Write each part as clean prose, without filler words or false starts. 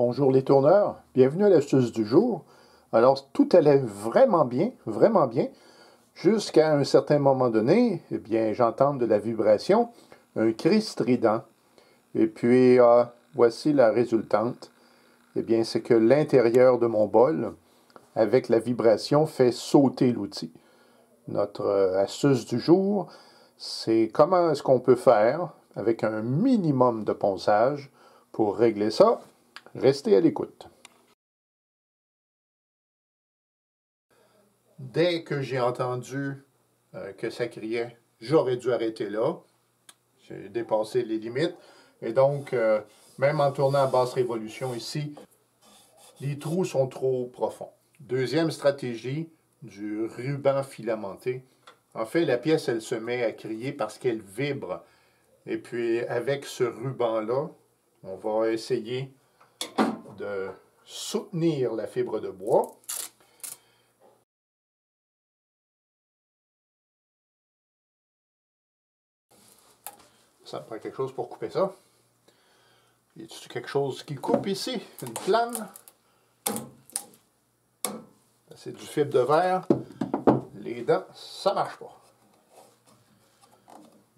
Bonjour les tourneurs, bienvenue à l'astuce du jour. Alors tout allait vraiment bien, jusqu'à un certain moment donné, eh bien j'entends de la vibration, un cri strident. Et puis voici la résultante. Eh bien c'est que l'intérieur de mon bol, avec la vibration, fait sauter l'outil. Notre astuce du jour, c'est comment est-ce qu'on peut faire avec un minimum de ponçage pour régler ça. Restez à l'écoute. Dès que j'ai entendu que ça criait, j'aurais dû arrêter là. J'ai dépassé les limites. Et donc, même en tournant à basse révolution ici, les trous sont trop profonds. Deuxième stratégie, du ruban filamenté. En fait, la pièce, elle se met à crier parce qu'elle vibre. Et puis, avec ce ruban-là, on va essayer de soutenir la fibre de bois. Ça me prend quelque chose pour couper ça. Y a-t-il quelque chose qui coupe ici? Une plane? C'est du fibre de verre. Les dents, ça marche pas.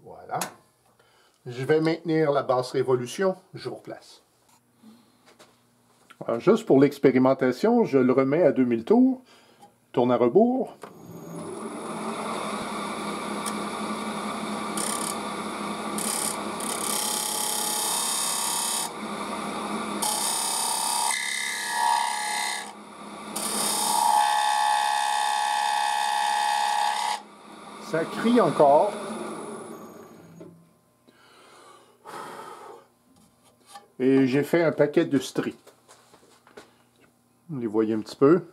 Voilà. Je vais maintenir la basse révolution. Je vous replace. Alors, juste pour l'expérimentation, je le remets à 2000 tours. Tourne à rebours. Ça crie encore. Et j'ai fait un paquet de stries. Vous les voyez un petit peu.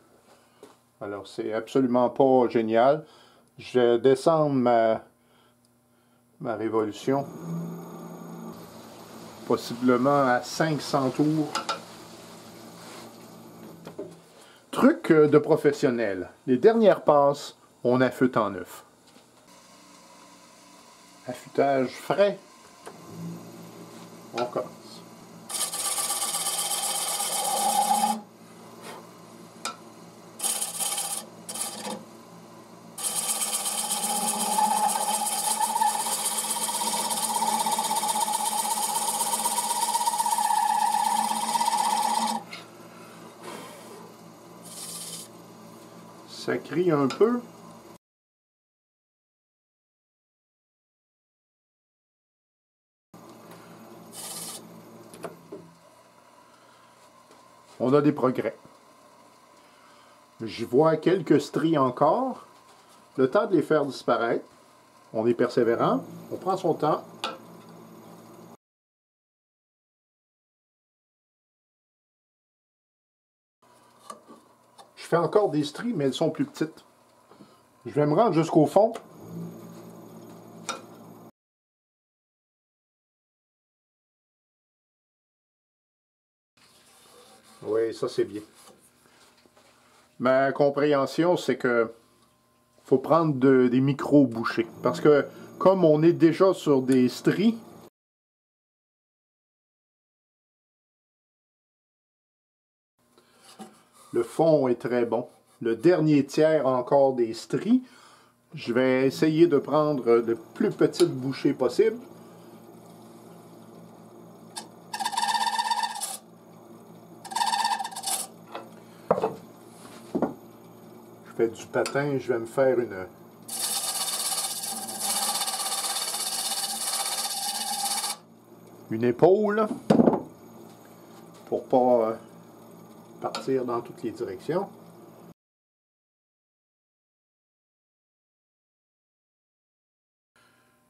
Alors, c'est absolument pas génial. Je vais descendre ma révolution. Possiblement à 500 tours. Truc de professionnel. Les dernières passes, on affûte en neuf. Affûtage frais. On commence. Ça crie un peu. On a des progrès. Je vois quelques stries encore. Le temps de les faire disparaître. On est persévérant. On prend son temps. Je fais encore des stries, mais elles sont plus petites. Je vais me rendre jusqu'au fond. Oui, ça c'est bien. Ma compréhension, c'est que faut prendre des micro-bouchées. Parce que comme on est déjà sur des stries, le fond est très bon. Le dernier tiers encore des stries, je vais essayer de prendre le plus petites bouchées possible. Je fais du patin, je vais me faire une épaule pour pas partir dans toutes les directions.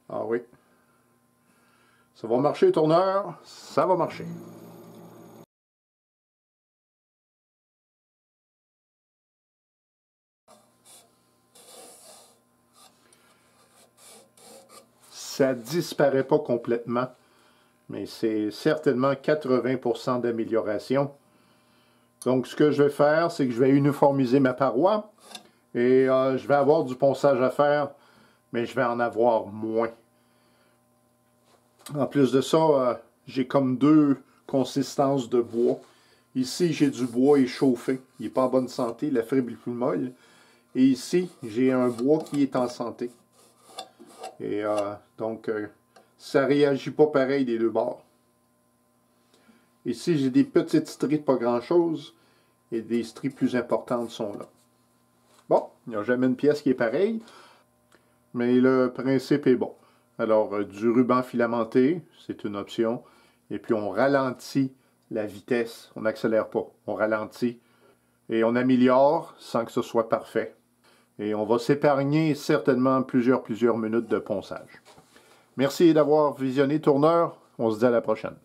Ah oui. Ça va marcher, tourneur. Ça va marcher. Ça disparaît pas complètement, mais c'est certainement 80% d'amélioration. Donc, ce que je vais faire, c'est que je vais uniformiser ma paroi et je vais avoir du ponçage à faire, mais je vais en avoir moins. En plus de ça, j'ai comme deux consistances de bois. Ici, j'ai du bois échauffé. Il n'est pas en bonne santé, la fibre est plus molle. Et ici, j'ai un bois qui est en santé. Et donc, ça ne réagit pas pareil des deux bords. Ici, j'ai des petites stries de pas grand-chose. Et des stries plus importantes sont là. Bon, il n'y a jamais une pièce qui est pareille. Mais le principe est bon. Alors, du ruban filamenté, c'est une option. Et puis, on ralentit la vitesse. On n'accélère pas. On ralentit. Et on améliore sans que ce soit parfait. Et on va s'épargner certainement plusieurs minutes de ponçage. Merci d'avoir visionné Tourneur. On se dit à la prochaine.